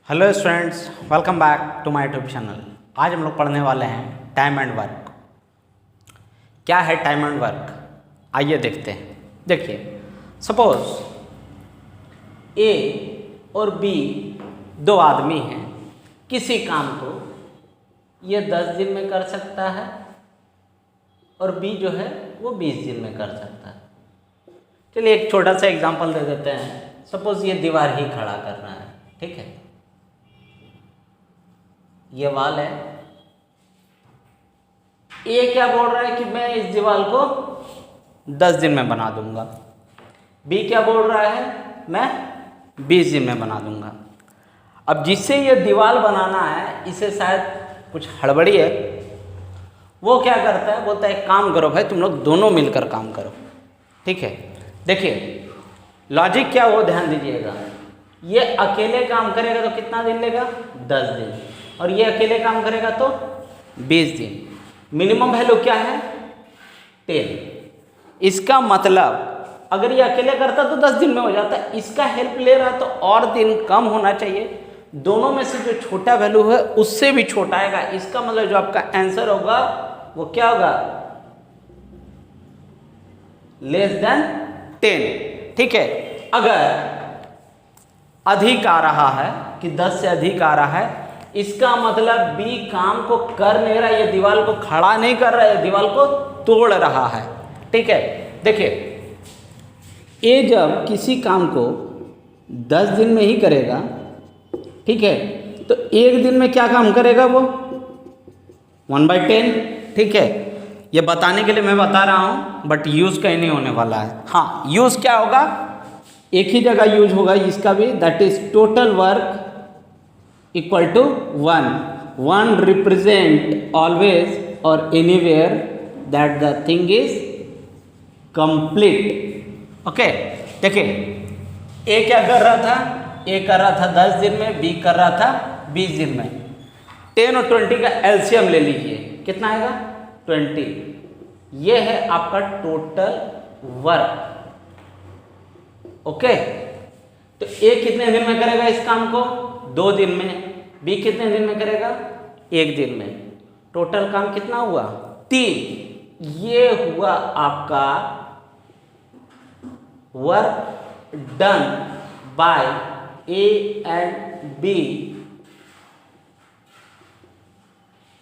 Hello students, welcome back to my YouTube channel. आज हम लोग पढ़ने वाले हैं टाइम एंड वर्क। क्या है टाइम एंड वर्क, आइए देखते हैं। देखिए, सपोज ए और बी दो आदमी हैं, किसी काम को ये 10 दिन में कर सकता है और बी जो है वो 20 दिन में कर सकता है। चलिए एक छोटा सा एग्जांपल दे देते हैं। सपोज ये दीवार ही खड़ा करना है, ठीक है, ये वाल है। ए क्या बोल रहा है कि मैं इस दीवार को 10 दिन में बना दूंगा। बी क्या बोल रहा है, मैं 20 दिन में बना दूंगा। अब जिससे ये दीवार बनाना है, इसे शायद कुछ हड़बड़ी है, वो क्या करता है, बोलता है एक काम करो भाई, तुम लोग दोनों मिलकर काम करो, ठीक है। देखिए लॉजिक क्या वो ध्यान दीजिएगा। ये अकेले काम करेगा तो कितना दिन लेगा, 10 दिन, और ये अकेले काम करेगा तो 20 दिन। मिनिमम वैल्यू क्या है, 10। इसका मतलब अगर ये अकेले करता तो 10 दिन में हो जाता, इसका हेल्प ले रहा तो और दिन कम होना चाहिए। दोनों में से जो छोटा वैल्यू है उससे भी छोटा आएगा। इसका मतलब जो आपका आंसर होगा वो क्या होगा, लेस देन 10, ठीक है। अगर अधिक आ रहा है कि 10 से अधिक आ रहा है, इसका मतलब बी काम को कर नहीं रहा, ये दीवार को खड़ा नहीं कर रहा है, दीवार को तोड़ रहा है, ठीक है। देखिए ए जब किसी काम को 10 दिन में ही करेगा, ठीक है, तो एक दिन में क्या काम करेगा वो 1/10, ठीक है। ये बताने के लिए मैं बता रहा हूँ, बट यूज़ कहीं नहीं होने वाला है। हाँ, यूज़ क्या होगा, एक ही जगह यूज होगा इसका भी, that is total work equal to 1 represent always और anywhere that the thing is complete. Okay, देखिए ए क्या कर रहा था, ए कर रहा था 10 दिन में, बी कर रहा था 20 दिन में। 10 और 20 का एलसीएम ले लीजिए, कितना आएगा 20। ये है आपका टोटल वर्क। ओके, तो ए कितने दिन में करेगा इस काम को, 2 दिन में। बी कितने दिन में करेगा, 1 दिन में। टोटल काम कितना हुआ, 3। ये हुआ आपका work done by A and be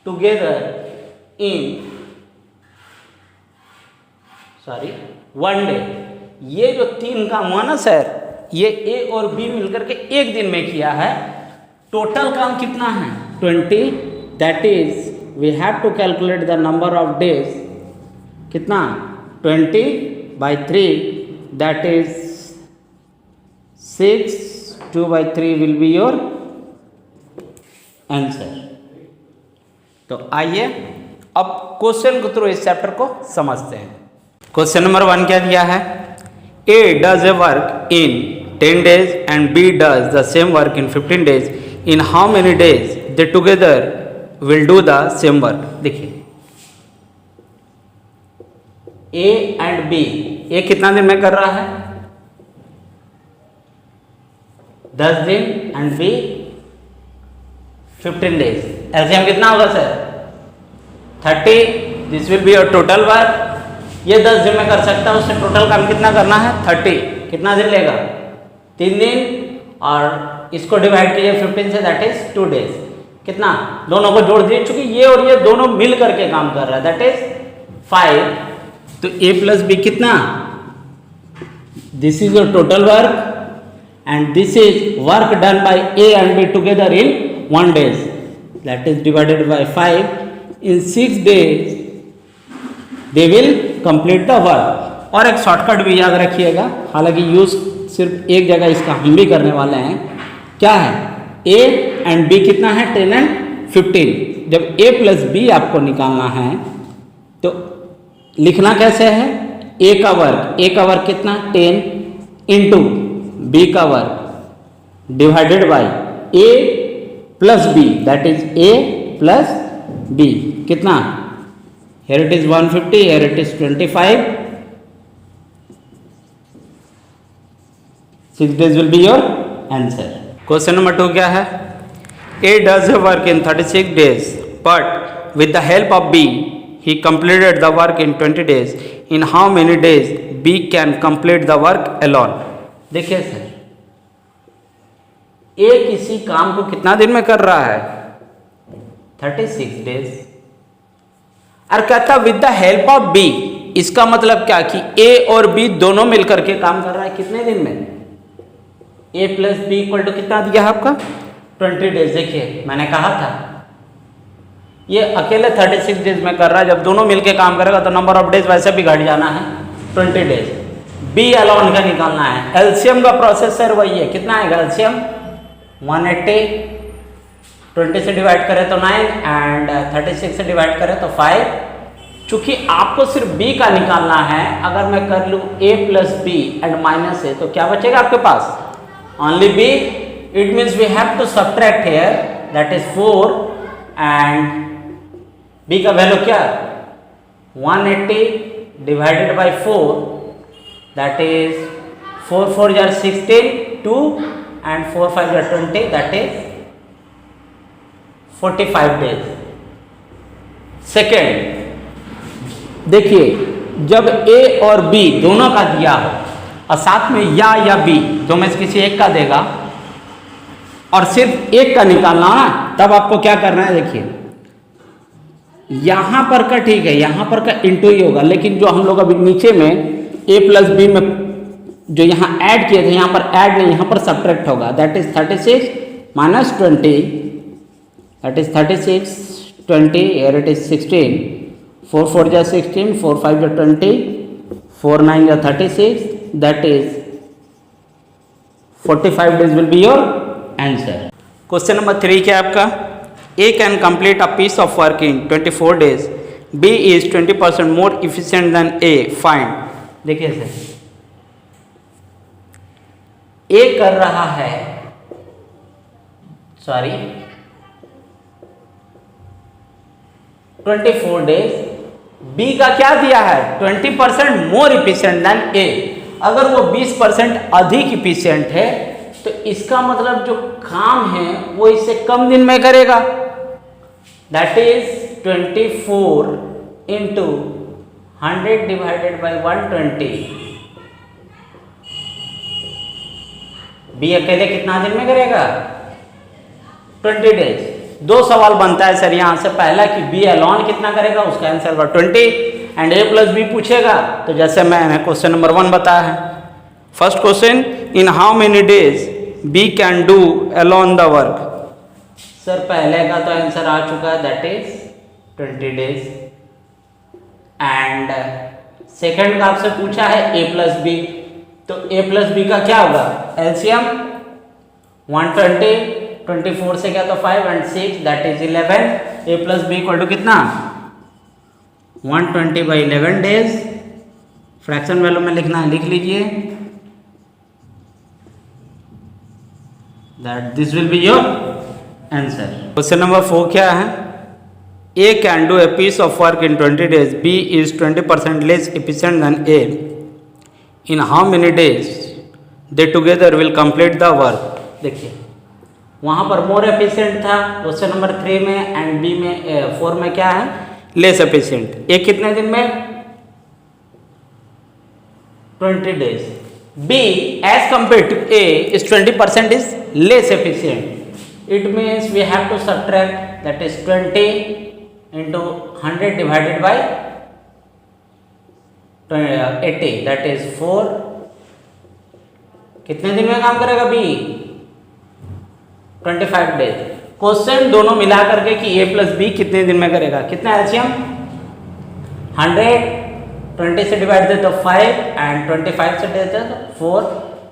together in 1 day. ये जो 3 काम हुआ ना सर, ये ए और बी मिलकर के 1 दिन में किया है। टोटल काम कितना है 20, that is we have to calculate the number of days, कितना 20/3, that is 6, 2/3 will be your answer. तो आइए अब क्वेश्चन के थ्रू इस चैप्टर को समझते हैं। क्वेश्चन नंबर 1 क्या दिया है, A does a work in 10 days and B does the same work in 15 days. In how many days they together will do the same work? देखिए A and B, A कितना दिन में कर रहा है 10 दिन and B 15 days। एलसीएम कितना होगा sir 30। This will be your total work. ये 10 दिन में कर सकता है, उससे टोटल काम कितना करना है 30। कितना दिन लेगा 3 दिन, और इसको डिवाइड कीजिए 15 से, दैट इज 2 डेज। कितना, दोनों को जोड़ दिए, चूंकि ये और ये दोनों मिल करके काम कर रहा है, दैट इज 5। तो a प्लस बी कितना, this is your total work and this is work done by a and b together in 1 days, that is divided by 5। In 6 days they will complete the work. और एक shortcut भी याद रखिएगा, हालांकि use सिर्फ एक जगह इसका हम भी करने वाले हैं। क्या है, a एंड b कितना है 10 एंड 15। जब a प्लस b आपको निकालना है तो लिखना कैसे है, a का वर्क कितना 10 इंटू b का work divided by a plus b, that is a plus b। कितना, here it is 150, here it is 25, 6 days will be your answer। Question number 2 क्या है, A does the work in 36 days, but with the help of B, he completed the work in 20 days. In how many days B can complete the work alone? देखिए sir, A किसी काम को कितना दिन में कर रहा है? 36 डेज। और कहता with the help of B, इसका मतलब क्या कि A और B दोनों मिलकर के काम कर रहा है कितने दिन में? A plus B equal to कितना दिया है आपका? 20 डेज। देखिए मैंने कहा था ये अकेले 36 डेज में कर रहा है, जब दोनों मिलके काम करेगा तो नंबर ऑफ डेज वैसे भी घट जाना है 20 डेज। बी अलोन का निकालना है। एलसीएम का प्रोसेस सर वही है, कितना आएगा एलसीएम? 180, 20 से डिवाइड करें तो 9 एंड 36 से डिवाइड करें तो 5। चूंकि आपको सिर्फ बी का निकालना है, अगर मैं कर लूँ a plus B and minus A तो क्या बचेगा आपके पास? Only B. It means we have to subtract here, that is 4 and b का वैल्यू क्या? 180 डिवाइडेड बाय 4, दैट इज 4 4 जार 16, 2 एंड 4 5 जार 20, दैट इज 45 डेज। सेकेंड देखिए, जब a और b दोनों का दिया हो और साथ में या b दो में से किसी एक का देगा और सिर्फ एक का निकालना है, तब आपको क्या करना है? देखिए यहां पर का ठीक है, यहां पर का इंटू ही होगा, लेकिन जो हम लोग अभी नीचे में a प्लस बी में जो यहां ऐड किए थे, यहां पर ऐड नहीं, यहां पर सब्ट्रैक्ट होगा। That is 36 minus 20, that is 36 20, here it is 16, 4 4 जा 16, 4 5 जा 20, 4 9 जा 36, that is 45 days will be your answer. Question number 3 क्या है आपका? A can complete a piece of work in 24 days. B is 20% more efficient than A. Find. देखिए sir, A कर रहा है, सॉरी 24 डेज, B का क्या दिया है? 20% मोर इफिशिएंट देन A। अगर वो 20% अधिक इफिशिएंट है तो इसका मतलब जो काम है वो इससे कम दिन में करेगा। That is 24 into 100 divided by 120। B अकेले कितना दिन में करेगा? 20 डेज। दो सवाल बनता है सर यहाँ से, पहला कि B अलोन कितना करेगा, उसका आंसर होगा 20, एंड A प्लस बी पूछेगा तो जैसे मैंने क्वेश्चन नंबर 1 बताया है। First question, in how many days B can do alone the work. Sir पहले का तो आंसर आ चुका है, that is 20 days. And second का आपसे पूछा है A प्लस बी, तो A प्लस बी का क्या होगा? एलसीएम 120, 24 से क्या तो 5 and 6, that is 11। A plus B equal to कितना? 120 बाई 11 डेज। फ्रैक्शन वैल्यू में लिखना है, लिख लीजिए, that this will be your answer. Question number 4 क्या है? A can do a piece of work in 20 days, B is 20% less efficient than A। In how many days they together will complete the work. देखिए वहाँ पर more efficient था question number 3 में, and B में 4 में क्या है? Less efficient. A कितने दिन में? 20 days. B as compared to A is 20% is less efficient. It means we have to subtract, that is 20 into 100 divided by 80, that is 4। कितने दिन में काम करेगा B? 25 डेज। क्वेश्चन दोनों मिला करके कि A प्लस बी कितने दिन में करेगा, कितना एलसीएम? 100, 20 से डिवाइड दे तो 5 एंड 25 से देते तो 4,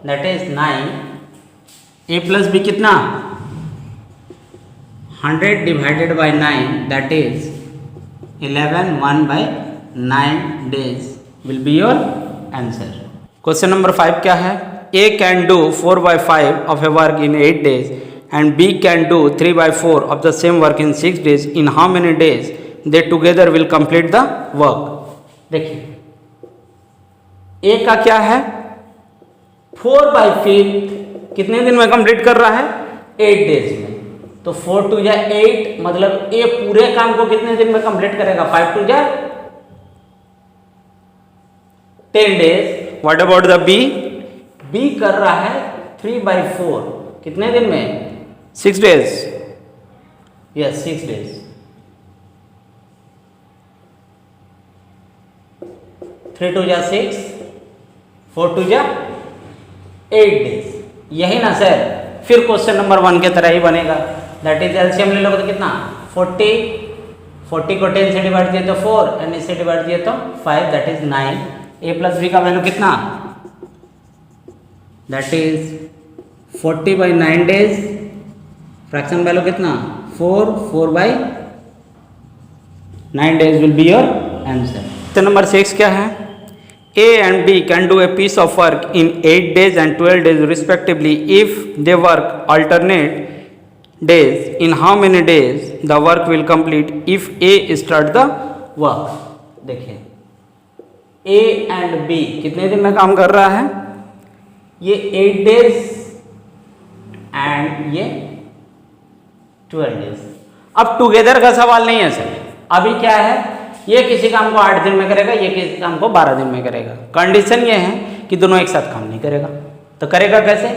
that is 9। A plus B कितना? 100 divided by 9, that is 11, 1 by 9 days will be your answer. Question number 5 क्या है? A can do 4/5 of a work in 8 days and B can do 3/4 of the same work in 6 days. In how many days they together will complete the work? देखिए A का क्या है? 4/5 कितने दिन में complete कर रहा है? 8 डेज में। तो 4 2 जा 8, मतलब ए पूरे काम को कितने दिन में कंप्लीट करेगा? 5 2 जा 10 days. What about the B? B कर रहा है 3/4, कितने दिन में? 6 डेज। Yes, 6 days. 3 2 जा 6, 4 2 जा 8 डेज। यही ना सर? फिर क्वेश्चन नंबर 1 के तरह ही बनेगा। दैट इज एलसीएम ले लोगे तो कितना? 40 को 10 से डिवाइड दिए तो 4 एंड इससे डिवाइड दिए तो 5, that is 9। A plus B का वैल्यू कितना? That is 40/9 days. Fraction value कितना? 4/9 days will be your answer. तो नंबर 6 क्या है? A and B can do a piece of work in 8 days and 12 days respectively if they work alternate days. In how many days the work will complete if A start the work? देखिए A and B कितने दिन में काम कर रहा है? ये 8 days and ये 12 डेज। अब टुगेदर का सवाल नहीं है सर। अभी क्या है? ये किसी काम को 8 दिन में करेगा, ये किसी काम को 12 दिन में करेगा। कंडीशन ये है कि दोनों एक साथ काम नहीं करेगा। तो करेगा कैसे?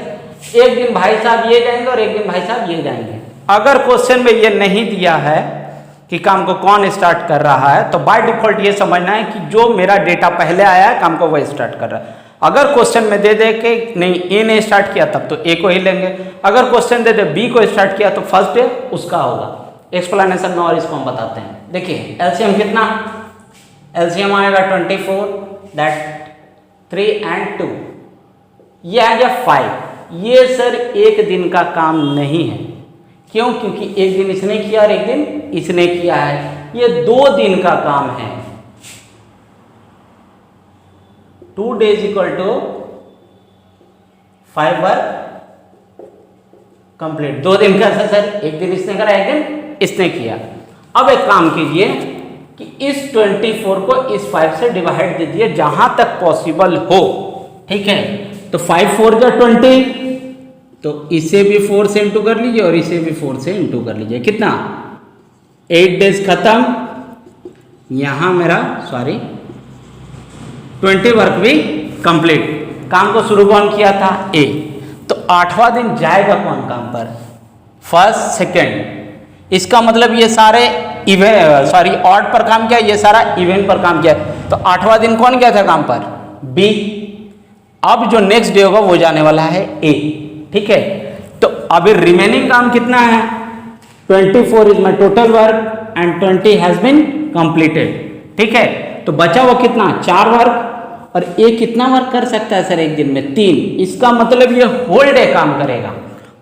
एक दिन भाई साहब ये जाएंगे और एक दिन भाई साहब ये जाएंगे। अगर क्वेश्चन में ये नहीं दिया है कि काम को कौन स्टार्ट कर रहा है, तो बाय डिफॉल्ट ये समझना है कि जो मेरा डेटा पहले आया है काम को वही स्टार्ट कर रहा है। अगर क्वेश्चन में दे दे के नहीं ए ने स्टार्ट किया तब तो ए को ही लेंगे। अगर क्वेश्चन दे दे बी को स्टार्ट किया तो फर्स्ट डे उसका होगा। एक्सप्लेनेशन में और इसको हम बताते हैं। देखिए एलसीएम कितना? एलसीएम आएगा 24, दैट 3 and 2, ये आ गया 5। ये सर एक दिन का काम नहीं है। क्यों? क्योंकि एक दिन इसने किया और एक दिन इसने किया है। ये 2 दिन का काम है। 2 days equal to 5 work complete. 2 दिन का सर, एक दिन इसने करा एक दिन इसने किया। अब एक काम कीजिए कि इस 24 को इस 5 से डिवाइड दे दिए जहां तक पॉसिबल हो। ठीक है, तो 5 4 जा 20, तो इसे भी 4 से इंटू कर लीजिए और इसे भी 4 से इंटू कर लीजिए। कितना? 8 डेज खत्म। यहां मेरा 20 वर्क भी कंप्लीट। काम को शुरू कौन किया था? ए। तो 8वां दिन जाएगा कौन काम पर? First second. इसका मतलब ये सारे ऑड पर काम किया, ये सारा इवेंट पर काम किया। तो 8वां दिन कौन गया था काम पर? बी। अब जो नेक्स्ट डे होगा वो जाने वाला है ए। ठीक है, तो अभी रिमेनिंग काम कितना है? 24 is my total work and 20 has been completed. ठीक है, तो बचा वो कितना? 4 वर्क। और ए कितना वर्क कर सकता है सर एक दिन में? 3। इसका मतलब ये होल डे काम करेगा।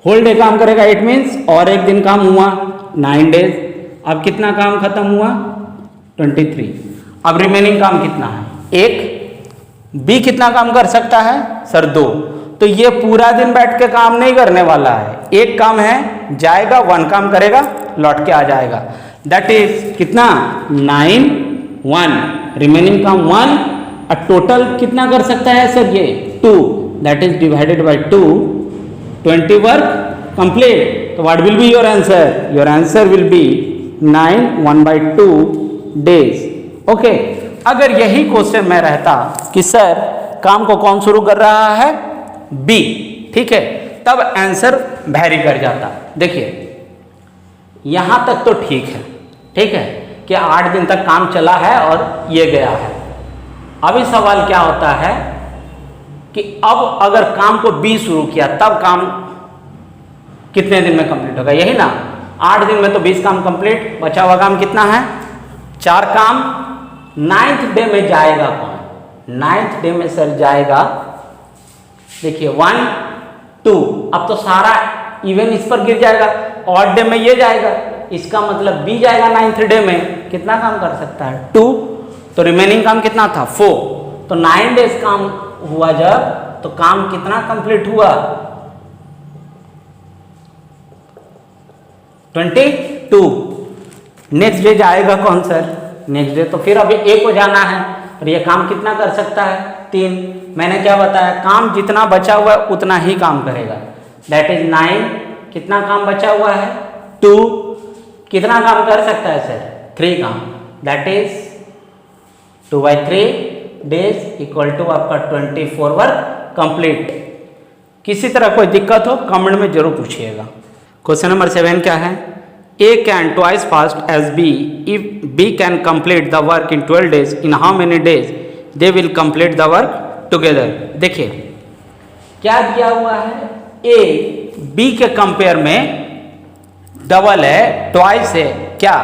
होल डे काम करेगा, इट मीन्स और एक दिन काम हुआ 9 डेज। अब कितना काम खत्म हुआ? 23। अब रिमेनिंग काम कितना है? 1। बी कितना काम कर सकता है सर? 2। तो ये पूरा दिन बैठ के काम नहीं करने वाला है। एक काम है, जाएगा 1 काम करेगा, लौट के आ जाएगा। दैट इज कितना? 9 1। रिमेनिंग काम 1। और टोटल कितना कर सकता है सर? ये 2। That is divided by 2। 20 work complete. तो what will be your answer? Your answer will be 9 1/2 days. Okay, अगर यही क्वेश्चन में रहता कि सर काम को कौन शुरू कर रहा है? बी। ठीक है, तब आंसर वैरी कर जाता। देखिए यहां तक तो ठीक है। ठीक है कि 8 दिन तक काम चला है और ये गया है। अभी सवाल क्या होता है कि अब अगर काम को बी शुरू किया तब काम कितने दिन में कंप्लीट होगा? यही ना, 8 दिन में तो 20 काम कंप्लीट। बचा हुआ काम कितना है? 4 काम। 9th डे में जाएगा कौन? 9th डे में सर जाएगा, देखिए 1 2। अब तो सारा इवन इस पर गिर जाएगा। ऑड डे में ये जाएगा, इसका मतलब बी जाएगा 9th डे में। कितना काम कर सकता है? 2। तो रिमेनिंग काम कितना था? 4। तो 9 डेज काम हुआ जब, तो काम कितना कंप्लीट हुआ? 22। नेक्स्ट डे जाएगा कौन सर? नेक्स्ट डे तो फिर अभी ए को जाना है और ये काम कितना कर सकता है? 3। मैंने क्या बताया? काम जितना बचा हुआ है उतना ही काम करेगा। That is 9। कितना काम बचा हुआ है? 2 कितना काम कर सकता है सर? 3 काम, that is 2/3 days equal to आपका 24 वर्क कंप्लीट। किसी तरह कोई दिक्कत हो कमेंट में जरूर पूछिएगा। क्वेश्चन नंबर 7 क्या है? A can twice fast as B if B can complete the work in 12 days. In how many days they will complete the work together? देखिए क्या दिया हुआ है, A B के कंपेयर में डबल है, ट्वाइस है, क्या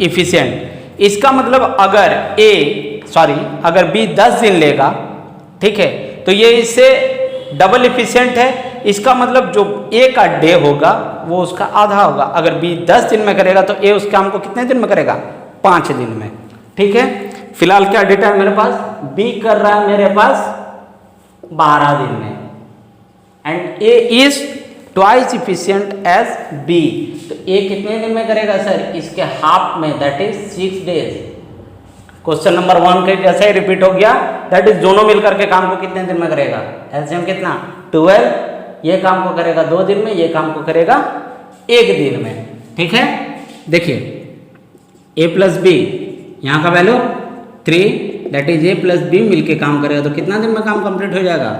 इफिशिएंट। इसका मतलब अगर अगर B 10 दिन लेगा, ठीक है, तो ये इससे डबल इफिशिएंट है। इसका मतलब जो A का डे होगा वो उसका आधा होगा। अगर B 10 दिन में करेगा तो A उस काम को कितने दिन में करेगा? 5 दिन में, ठीक है। फिलहाल क्या डेटा है मेरे पास? B कर रहा है मेरे पास 12 दिन में and A is twice efficient as B। तो A कितने दिन में करेगा सर? इसके हाफ में, that is 6 days. Question number 1 के जैसे ही रिपीट हो गया, दैट इज दोनों मिलकर के काम को कितने दिन में करेगा? एलसीएम कितना? 12। ये काम को करेगा 2 दिन में, ये काम को करेगा 1 दिन में, ठीक है। देखिए A प्लस बी, यहाँ का value 3, that is A plus B मिलके काम करेगा तो कितना दिन में काम कंप्लीट हो जाएगा?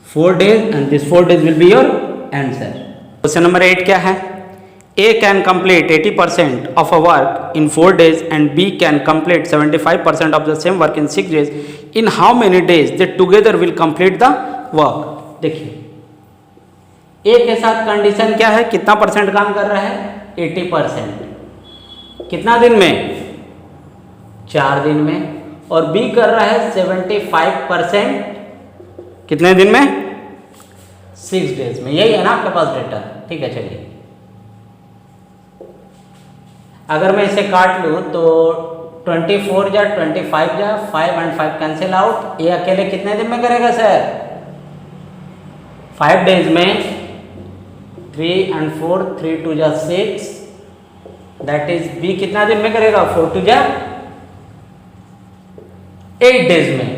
4 days and this 4 days will be your answer. Question number 8 क्या है? A can complete 80% of a work in 4 days and B can complete 75% of the same work in 6 days. In how many days they together will complete the work? देखिए A के साथ condition क्या है? कितना percent काम कर रहा है? 80%। कितना दिन में? 4 दिन में। और B कर रहा है 75%। कितने दिन में? 6 डेज में। यही है ना आपके पास डेटा, ठीक है। चलिए अगर मैं इसे काट लूँ तो 24 या 25 या 5 and 5 कैंसिल आउट। ये अकेले कितने दिन में करेगा सर? 5 डेज में। 3 and 4, 3 2 जा 6, दैट इज B कितना दिन में करेगा? 4 2 जा 8 डेज में।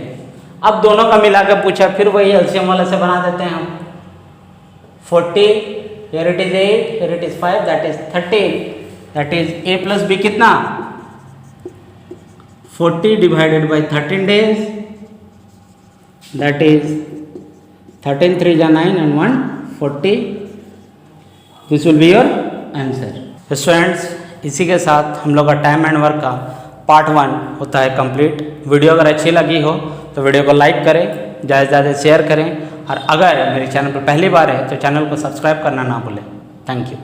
अब दोनों का मिला के पूछा, फिर वही एलसीएम वाले से बना देते हैं हम। 40, here it is 8, here it is 5, that is 13, that is A plus B कितना? 40 divided by 13 days, that is 13 3 जा 9 and 1 40, this will be your answer। Students इसी के साथ हम लोग का टाइम एंड वर्क का पार्ट 1 होता है कंप्लीट। वीडियो अगर अच्छी लगी हो तो वीडियो को लाइक करें, ज़्यादा से ज़्यादा शेयर करें, और अगर मेरे चैनल पर पहली बार है तो चैनल को सब्सक्राइब करना ना भूलें। Thank you.